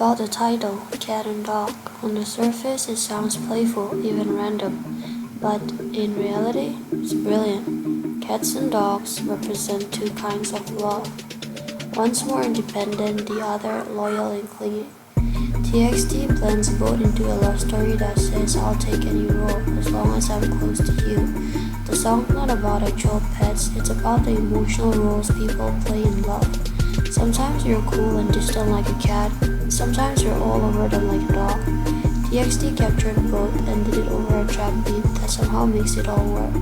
about the title, Cat and Dog. On the surface, it sounds playful, even random, but in reality, it's brilliant. Cats and dogs represent two kinds of love. One's more independent, the other loyal and clingy. TXT blends both into a love story that says I'll take any role as long as I'm close to you. The song's not about actual pets, it's about the emotional roles people play in love. Sometimes you're cool and distant like a cat, sometimes you're all over them like a dog. TXT captured both and did it over a trap beat that somehow makes it all work.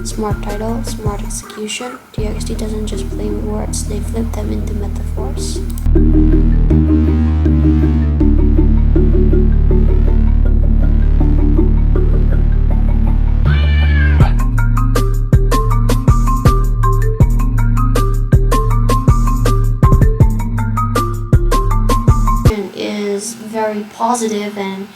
Smart title, smart execution. TXT doesn't just play with words, they flip them into metaphors. Is very positive and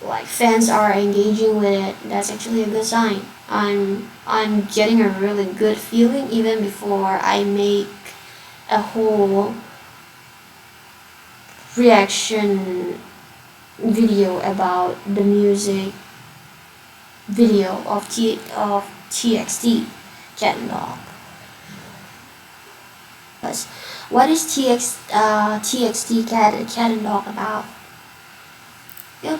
like fans are engaging with it. That's actually a good sign. I'm getting a really good feeling even before I make a whole reaction video about the music video of TXT Cat and Dog. What is TXT Cat and Dog about? Yep.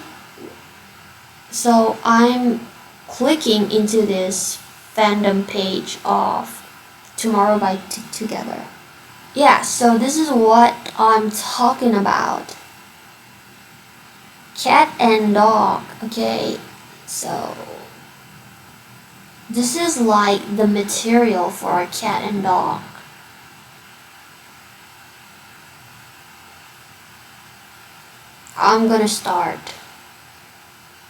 So I'm clicking into this fandom page of Tomorrow by Together. Yeah, so this is what I'm talking about. Cat and dog, okay? So this is like the material for a cat and dog. I'm gonna start.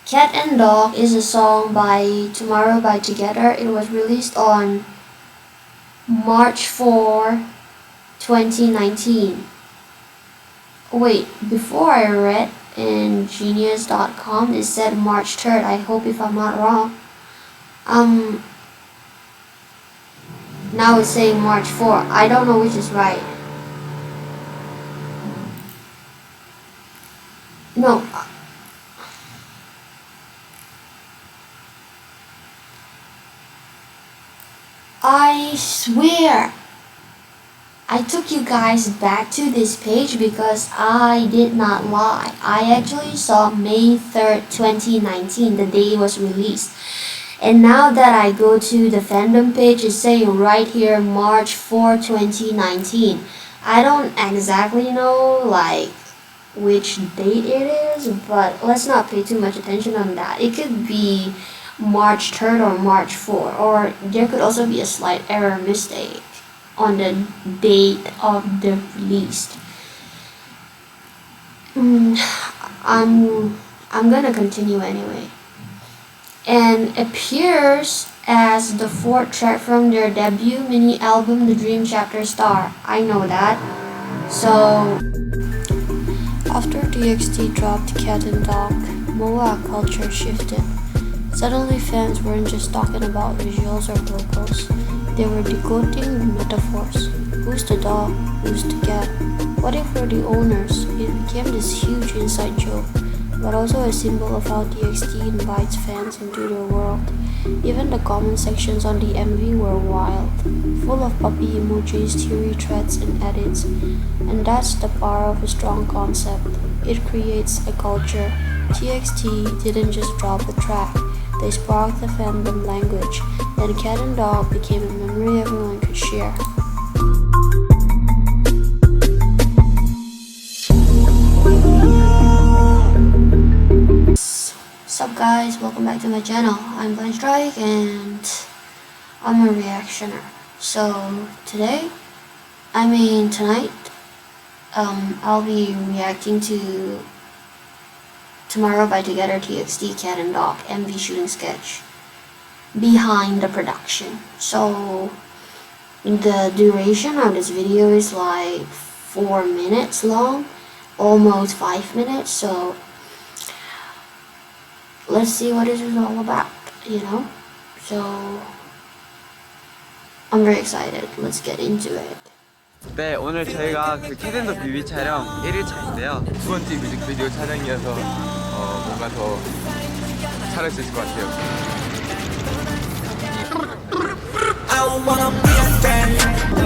Cat and Dog is a song by Tomorrow by Together. It was released on March 4, 2019. Wait, before I read in genius.com it said March 3rd. I hope if I'm not wrong. Now it's saying March 4. I don't know which is right. No. I swear I took you guys back to this page because I did not lie. I actually saw May 3rd, 2019, the day it was released. And now that I go to the fandom page, it's saying right here March 4, 2019. I don't exactly know like which date it is, but let's not pay too much attention on that. It could be March 3rd or March 4, or there could also be a slight error mistake on the date of the release. I'm gonna continue anyway. And appears as the fourth track from their debut mini album The Dream Chapter Star. I know that. So after TXT dropped Cat and Dog, MOA culture shifted. Suddenly fans weren't just talking about visuals or vocals, they were decoding metaphors. Who's the dog? Who's the cat? What if we're the owners? It became this huge inside joke, but also a symbol of how TXT invites fans into their world. Even the comment sections on the MV were wild, full of puppy emojis, theory threads, and edits. And that's the power of a strong concept. It creates a culture. TXT didn't just drop a track, they sparked the fandom language. Then Cat and Dog became a memory everyone could share. Sup guys, welcome back to my channel. I'm Blind Strike and I'm a reactioner. So tonight, I'll be reacting to Tomorrow by Together TXT Cat and Dog MV shooting sketch behind the production. So the duration of this video is like 4 minutes long, almost 5 minutes. So let's see what this is all about, you know? So I'm very excited. Let's get into it. 네, 오늘 저희가 그 캐덴더 뮤비 촬영 1일차인데요. 두 번째 뮤직비디오 촬영이어서 뭔가 더 잘할 수 있을 것 같아요.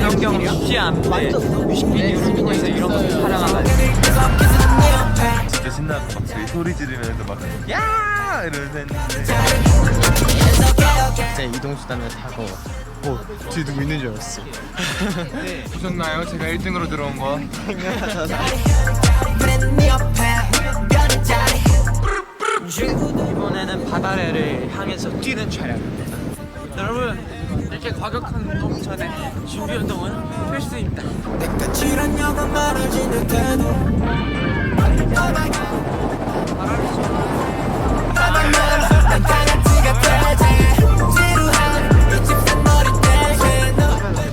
환경 쉽지 않은데 뮤직비디오를 통해서 이런 거 촬영하다니 진짜 신나고 막 저희 소리 지르면서 막 야! 이러면서 했는데 갑자기 이동수단을 타고 뒤에 누구 있는 줄 알았어. 보셨나요? 제가 1등으로 들어온 거. 이번에는 바다를 향해서 뛰는 촬영입니다. 여러분, 이렇게 과격한 운동 전에 준비 운동은 필수입니다.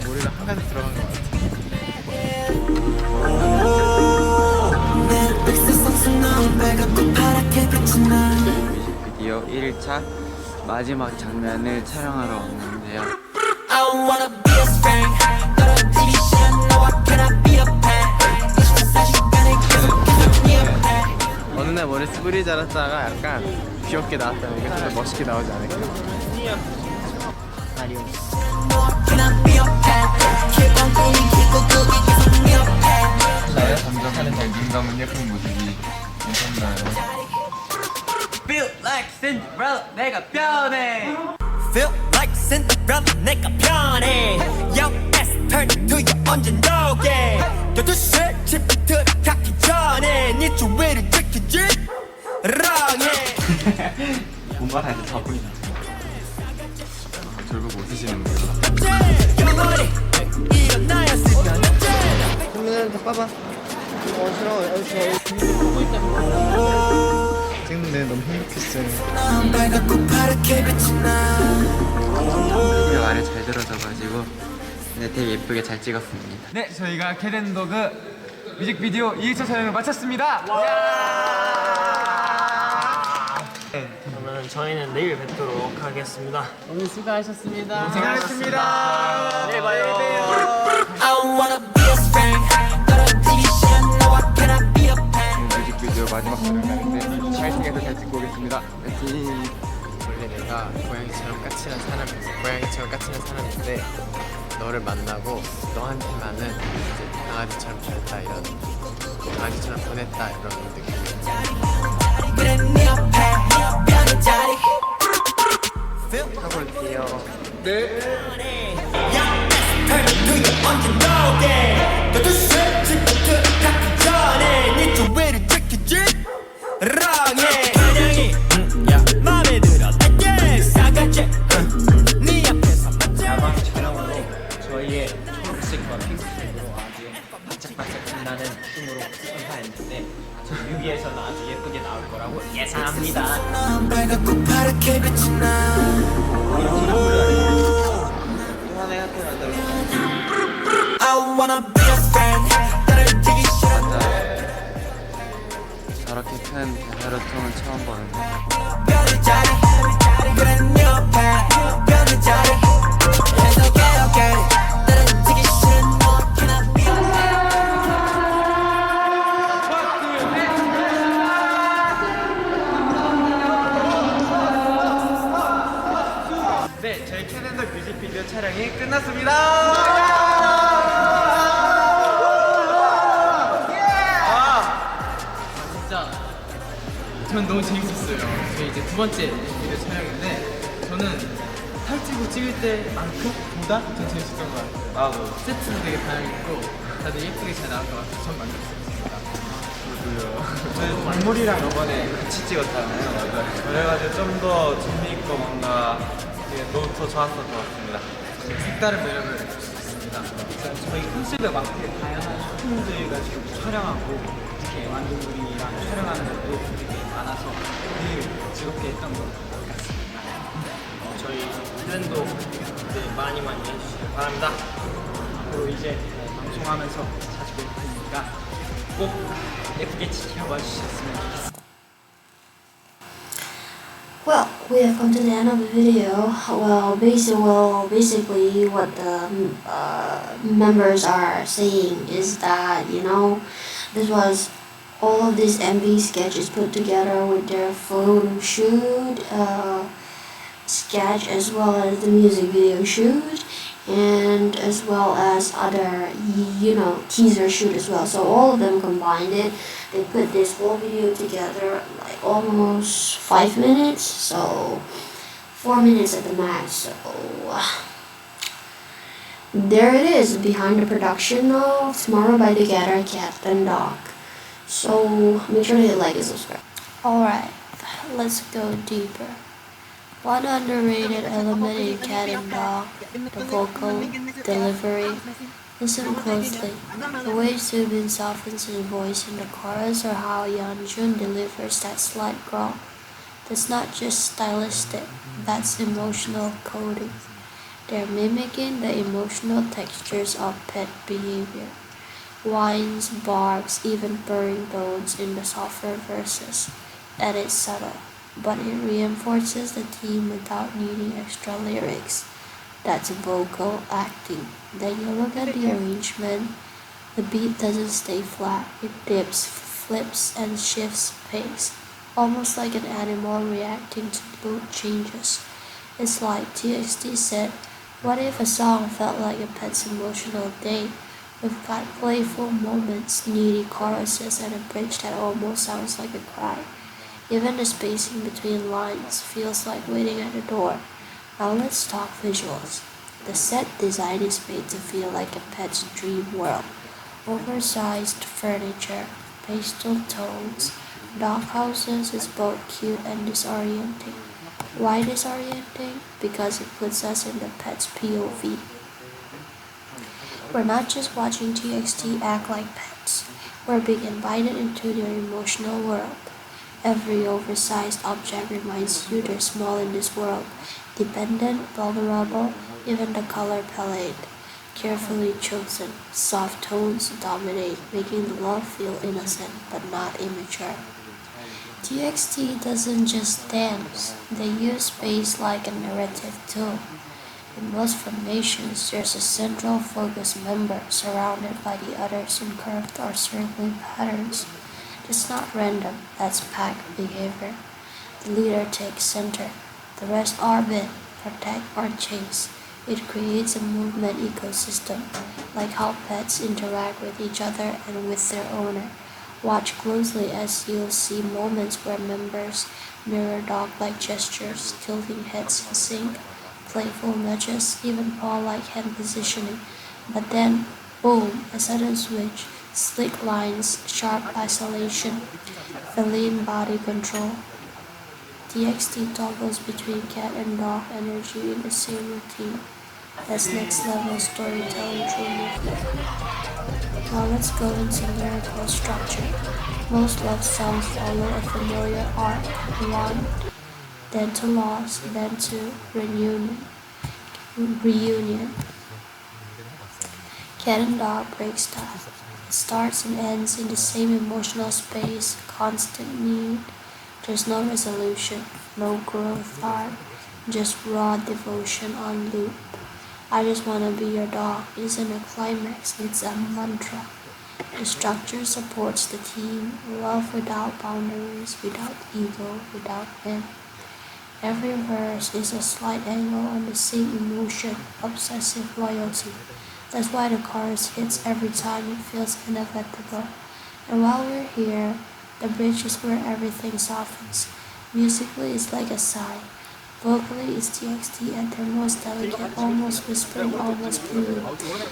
머리가 한 가지 들어간 것 같아. 뮤직비디오 1일차 마지막 장면을 촬영하러 왔는데요. 어느 날 머리 스브리 자랐다가 약간 귀엽게 나왔다면 이게 좀 더 멋있게 나오지 않을까. 점점 하는 잘 눈 감은 예쁜 모습이 괜찮나요? Feel like Cinderella, 내가 변해. Feel like Cinderella 내가 변해 Yo let's turn to you 언제 너게 12시에 집부터 가기 전에 네 주위를 지키지 랑해 분발할 때 자꾸 있나? 저를 보고 웃으시는데요. 영원히 일어나였으면 그러면 다 빠봐. 싫어. 찍는데 너무 행복했어요. 빨갛고 파랗게 빛이 나 제 말을 잘 들어줘가지고 되게 예쁘게 잘 찍었습니다. 네, 저희가 캐덴더그 뮤직비디오 2일차 촬영을 마쳤습니다. 그러면 저희는 내일 뵙도록 하겠습니다. 오늘 수고하셨습니다. 고생하셨습니다. 내일 봐요. I wanna be a friend 너랑 디비션 너와 can I be a pen 뮤직비디오 마지막 촬영하는데 파이팅해서 잘 찍고 오겠습니다. 파이팅! 원래 내가 고양이처럼 까칠한 사람인데 너를 만나고 너한테만은 이제 강아지처럼 변했다 이런 강아지처럼 변했다 이런 느낌. 그래 네 옆에 변한 자리 하고 올게요. 야 let's turn to you 언제 너게 12시에 집부터 가기 전에 네 주위를 지키지 랑해 그냥이 맘에 들어 내게 싸가지 네 앞에서 야광 촬영으로 저희의 초록색과 핑크색으로 아주 반짝반짝 빛나는 춤으로 선사했는데 뮤비에서는 아주 예쁘게 나올 거라고 예상합니다. 빨갛고 파랗게 빛이 나 I wanna be a friend 나를 지기 싫어 저렇게 큰 대사로통은 처음 보는데 변한 자리 그래 네 옆에 변한 자리 It's okay okay 나를 지기 싫은 너 can I be a friend 네, 저희 캐덴더 뮤직비디오 촬영이 끝났습니다. 전 너무 재밌었어요. 저희 이제 두 번째 뮤직비디오 촬영인데 저는 살찌고 찍을 때만큼보다 더 재밌었던 것 같아요. 세트도 되게 다양했고 다들 예쁘게 잘 나온 것 같아서 전 만족했습니다. 저희 동물이랑 이번에 같이 찍었잖아요. 그래가지고 좀 더 재미있고 뭔가 더 좋았던 것 같습니다. 색다른 매력을 줄 수 있습니다. 저희 컨셉에 맞게 다양한 소품들 가지고 촬영하고 이렇게 완두물이랑 촬영하는 것도 되게 많아서 되게 즐겁게 했던 것 같습니다. 저희 트렌도 많이 해주시길 바랍니다. 앞으로 이제 방송하면서 자주 뵐 테니까 꼭 예쁘게 지켜봐 주셨으면 좋겠습니다. Well, we have come to the end of the video. Basically, what the members are saying is that this was all of these MV sketches put together with their photo shoot sketch, as well as the music video shoot, and as well as other teaser shoot as well. So all of them combined it. They put this whole video together like almost 5 minutes, so 4 minutes at the max. So there it is, behind the production of Tomorrow by Together, Cat and Dog. So make sure to hit like and subscribe. Alright, let's go deeper. One underrated element in Cat and Dog, the vocal delivery. Listen closely. The way Soobin softens his voice in the chorus, or how Yeonjun delivers that slight growl. That's not just stylistic, that's emotional coding. They're mimicking the emotional textures of pet behavior. Whines, barks, even purring tones in the softer verses. And it's subtle, but it reinforces the theme without needing extra lyrics. That's vocal acting. Then you look at the arrangement. The beat doesn't stay flat. It dips, flips, and shifts pace, almost like an animal reacting to mood changes. It's like TXT said, what if a song felt like a pet's emotional day? We've got playful moments, needy choruses, and a bridge that almost sounds like a cry. Even the spacing between lines feels like waiting at the door. Now let's talk visuals. The set design is made to feel like a pet's dream world. Oversized furniture, pastel tones, dog houses is both cute and disorienting. Why disorienting? Because it puts us in the pet's POV. We're not just watching TXT act like pets. We're being invited into their emotional world. Every oversized object reminds you they're small in this world, dependent, vulnerable, even the color palette. Carefully chosen, soft tones dominate, making the love feel innocent but not immature. TXT doesn't just dance, they use space like a narrative tool. In most formations, there's a central focus member surrounded by the others in curved or circling patterns. It's not random, that's pack behavior. The leader takes center, the rest orbit, protect or chase. It creates a movement ecosystem, like how pets interact with each other and with their owner. Watch closely as you'll see moments where members mirror dog-like gestures, tilting heads in sync, playful nudges, even paw-like hand positioning. But then, boom, a sudden switch, slick lines, sharp isolation, feline body control. TXT toggles between cat and dog energy in the same routine. That's next level storytelling through movement. Now let's go into lyrical structure. Most love songs follow a familiar arc. One, then to loss, then to reunion. Cat and dog breaks down. It starts and ends in the same emotional space, constant need. There's no resolution, no growth arc, just raw devotion on loop. I just wanna be your dog isn't a climax, it's a mantra. The structure supports the theme, love without boundaries, without ego, without end. Every verse is a slight angle on the same emotion, obsessive loyalty. That's why the chorus hits every time, it feels inevitable. And while we're here, the bridge is where everything softens. Musically, it's like a sigh. Vocally, it's TXT at their most delicate, almost whispering, almost pleading.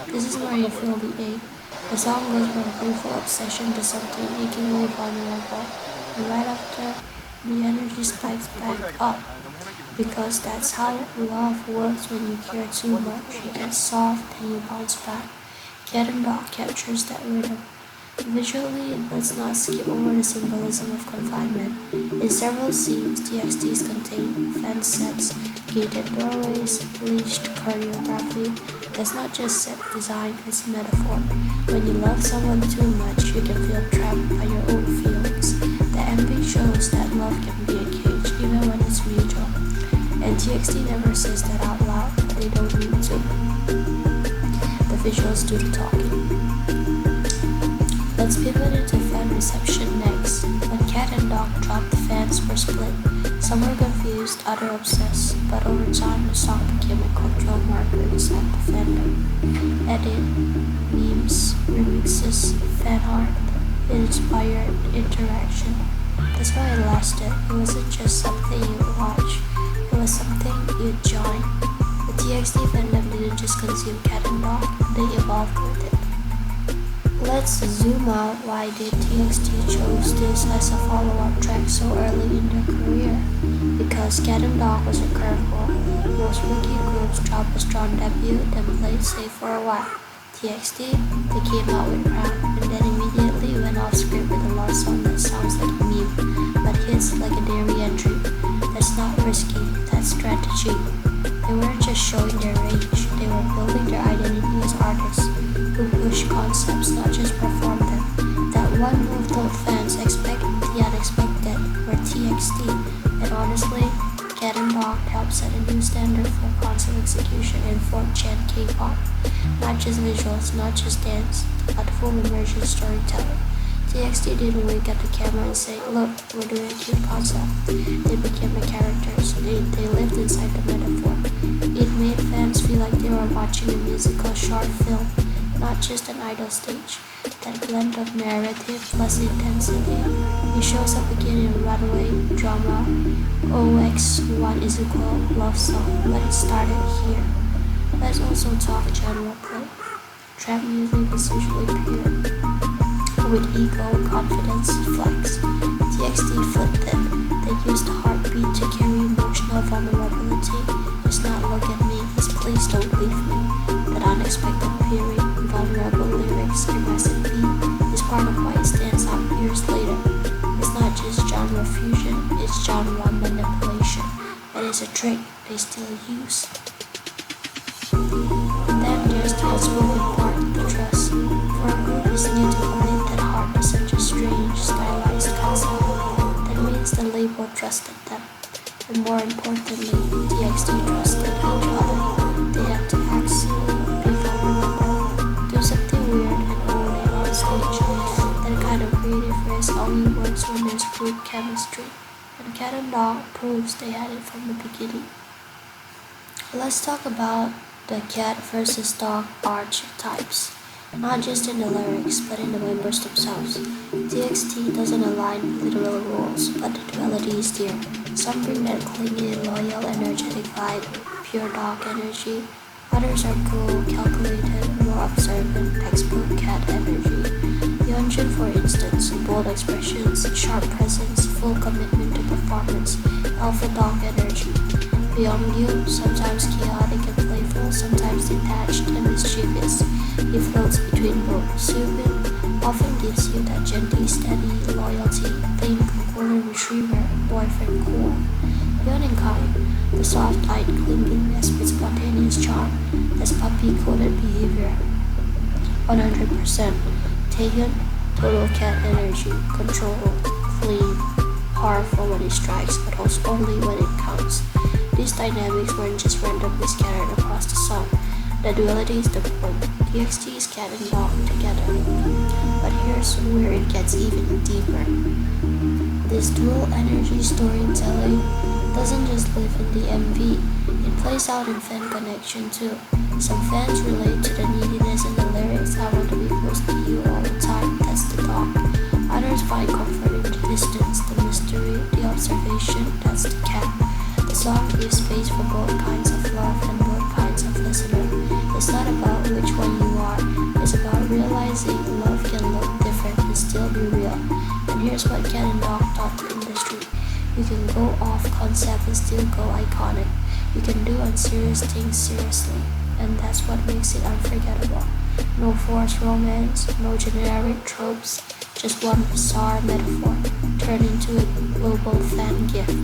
This is where you feel the ache. The song goes from playful obsession to something achingly vulnerable. And right after, the energy spikes back up. Because that's how love works when you care too much. You get soft and you bounce back. Cat and Dog captures that rhythm. Visually, let's not skip over the symbolism of confinement. In several scenes, TXTs contain fence sets, gated doorways, leashed choreography. That's not just set design, it's metaphor. When you love someone too much, you can feel trapped by your own feelings. The MV shows that love can be a cage, even when it's mutual. TXT never says that out loud, but they don't need to. The visuals do the talking. Let's pivot into fan reception next. When Cat and Dog dropped, the fans were split. Some were confused, others obsessed, but over time the song became a cultural marker inside the fandom. Edit, memes, remixes, fan art, it inspired interaction. That's why it lasted. It wasn't just something you watch, it was something you join. The TXT fandom didn't just consume Cat and Dog, they evolved with it. Let's zoom out. Why did TXT chose this as a follow-up track so early in their career? Because Cat and Dog was a curveball. Most rookie groups drop a strong debut, then played safe for a while. TXT, they came out with Crown, and then immediately went off script with a love song that sounds like a meme, but hits like a dairy entry. That's not risky, that's strategy. They weren't just showing their range, they were building their identity as artists who push concepts, not just perform them. That one move told fans expect the unexpected, were TXT, and honestly, Cat and Dog helped set a new standard for concept execution in 4th-gen K-pop. Not just visuals, not just dance, but full immersion storytelling. TXT didn't wink at the camera and say, look, we're doing a cute concept. They became the characters, they lived inside the metaphor. It made fans feel like they were watching a musical short film, not just an idol stage. That blend of narrative plus intensity. It shows up again in Runway, Drama, OX1 is equal, Love Song, but it started here. Let's also talk genre play. Trap music is usually pure, with ego, confidence, flex. TXT flipped it. They used heartbeat to carry emotional vulnerability. It's not look at me, it's please don't leave me. That unexpected period, vulnerable lyrics, aggressive beat is part of why it stands out years later. It's not just genre fusion, it's genre manipulation. And it's a trick they still use. Then there's the unspoken part, the trust. For a group listening to believe that heart isn't just strange, stylized concept, that means the label trusted them. And more importantly, TXT trusted each other. They had to act silly, be vulnerable, do something weird and own it on stage. That kind of creative risk only works when there's group chemistry. And Cat and Dog proves they had it from the beginning. Let's talk about the cat versus dog archetypes. Not just in the lyrics, but in the members themselves. TXT doesn't align literal rules, but the duality is there. Some bring that clingy, loyal, energetic vibe, pure dog energy. Others are cool, calculated, more observant, textbook cat energy. Yeonjun, for instance, bold expressions, sharp presence, full commitment to performance, alpha dog energy. Byung-gyu, sometimes chaotic and playful, sometimes detached and mischievous. He floats between both. Soobin often gives you that gently steady loyalty, think golden retriever, boyfriend cool. Yeon and Kai, the soft-eyed clinginess with spontaneous charm, that's puppy-coded behavior. 100%. Taehyun, total cat energy, control, clean, powerful when it strikes, but also only when it counts. These dynamics weren't just randomly scattered across the song. The duality is the point. TXT is Cat and Dog together. But here's where it gets even deeper. This dual energy storytelling doesn't just live in the MV, it plays out in fan connection too. Some fans relate to the neediness in the lyrics, I want to be close to you all the time, that's the dog. Others find comfort in the distance, the mystery, the observation, that's the cat. The song gives space for both kinds of love and both kinds of listener. It's not about which one you are, it's about realizing love can look different and still be real. And here's what Cat and Dog taught the industry. You can go off concept and still go iconic. You can do unserious things seriously. And that's what makes it unforgettable. No forced romance, no generic tropes, just one bizarre metaphor turned into a global fan gift.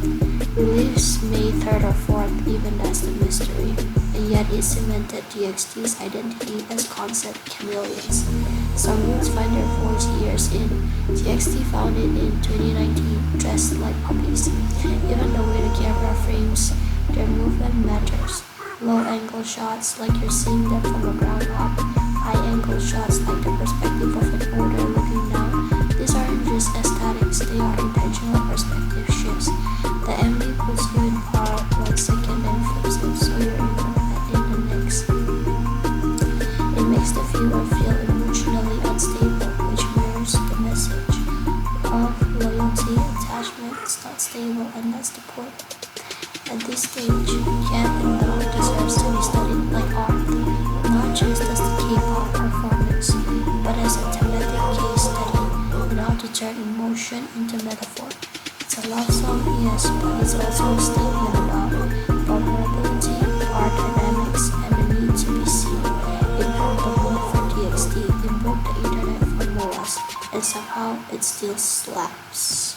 Released May 3rd or 4th, even that's the mystery. And yet it cemented TXT's identity as concept chameleons. Some groups find their voice years in. TXT found it in 2019, dressed like puppies. Even the way the camera frames Their movement matters. Low-angle shots like you're seeing them from a ground up. High-angle shots like the perspective of an older looking down. These aren't just aesthetics, they are intentional perspective shifts. The MD puts you in part 1 second and flips it so you're in the next. It makes the viewer feel emotionally unstable, which mirrors the message of loyalty, attachment. It's not stable, and that's the point. At this stage, Cat and Dog deserves to be studied like art, not just as the K-pop performance, but as a thematic case study on how to turn emotion into metaphor. It's a love song, yes, but it's also a statement about vulnerability, power dynamics, and the need to be seen. It broke the mold for TXT, it broke the internet for Moas, and somehow it still slaps.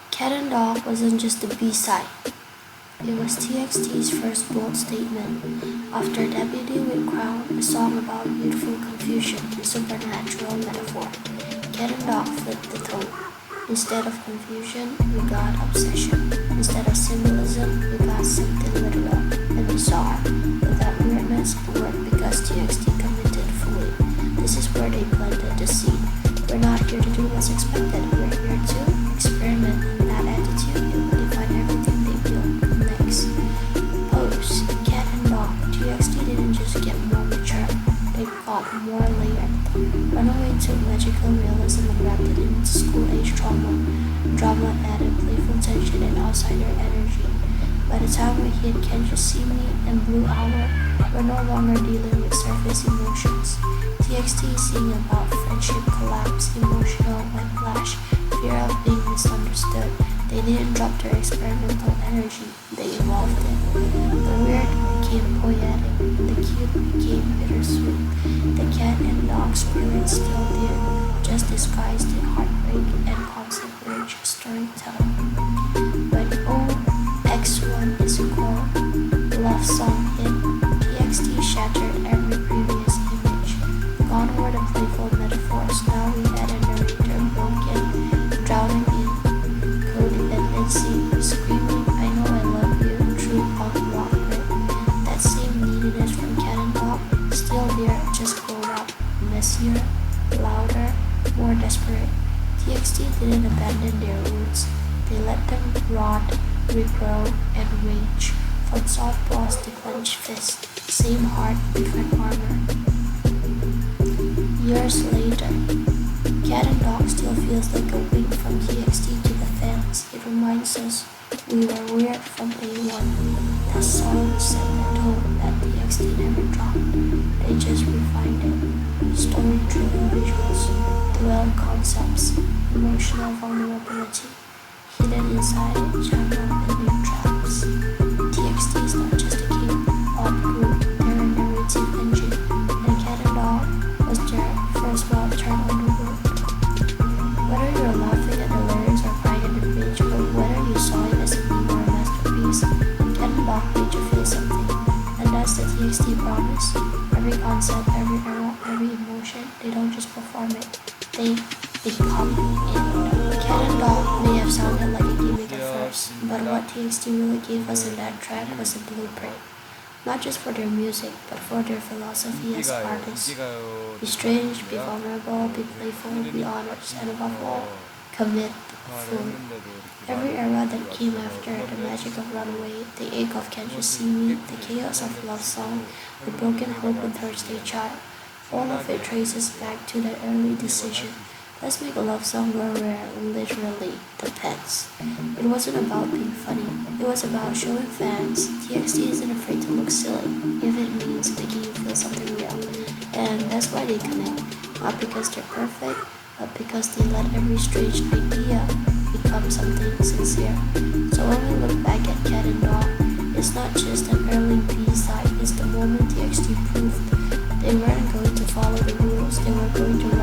Cat and Dog wasn't just the B-side. It was TXT's first bold statement. After Deputy with Crown, a song about youthful confusion and supernatural metaphor, Cat and Dog flipped the tone. Instead of confusion, we got obsession. Instead of symbolism, we got something literal and bizarre. But that weirdness worked because TXT committed fully. This is where they planted the seed. We're not here to do what's expected, we're here to experiment, and that attitude will define everything they build next. Pose, Cat and Dog, TXT didn't just get more mature, they got more layered. Runaway took magical realism and wrapped it into school-age trauma. Drama added playful tension and outsider energy. By the time we hit Can't You See Me and Blue Hour, we're no longer dealing with surface emotions. TXT is singing about friendship collapse, emotional whiplash, fear of being misunderstood. They didn't drop their experimental energy, they evolved it. The weird became poetic, the cute became bittersweet. The Cat and Dog spirit still there, just disguised in heartbreak and concept-rich storytelling. When OX1 is a core love song hit, TXT shattered every previous image. Gone were the playful metaphors, now we had a narrator broken, drowning in codependency, screaming, I know I love you, true punk rock grit. That same neediness from Cat and Dog, still there, just grown up, messier, louder, more desperate. TXT didn't abandon their roots, they let them rot, regrow, and rage. From softballs to clenched fist, same heart, different armor. Years later, Cat and Dog still feels like a wink from TXT to the fans. It reminds us we were weird from A1. That song set the tone that TXT never dropped. They just refined it. Story-driven visuals, dual concepts, emotional vulnerability, hidden inside genre and new traps. TXT is not just a K-pop group, they're a narrative engine, and Cat and Dog was their first wild turn on the world. Whether you're laughing at the lyrics or crying at the page, or whether you saw it as a meme or a masterpiece, Cat and Dog made you feel something, and that's the TXT promise. Every concept, every era, every emotion, they don't just perform it, they become it. Cat and Dog may have sounded like a gimmick at first, but what TXT really gave us in that track was a blueprint. Not just for their music, but for their philosophy as artists. Be strange, be vulnerable, be playful, be honest, and above all, commit fully. Every era that came after, the magic of Runaway, the ache of Can't You See Me, the chaos of Love Song, the broken hope and Thursday Child, all of it traces back to that early decision. Let's make a love song where we're literally the pets. It wasn't about being funny, it was about showing fans TXT isn't afraid to look silly if it means making you feel something real. And that's why they connect, not because they're perfect, but because they let every strange idea become something sincere. So when we look back at Cat and Dog, it's not just an early B-side, it's the moment TXT proved they weren't going to follow the rules, they were going to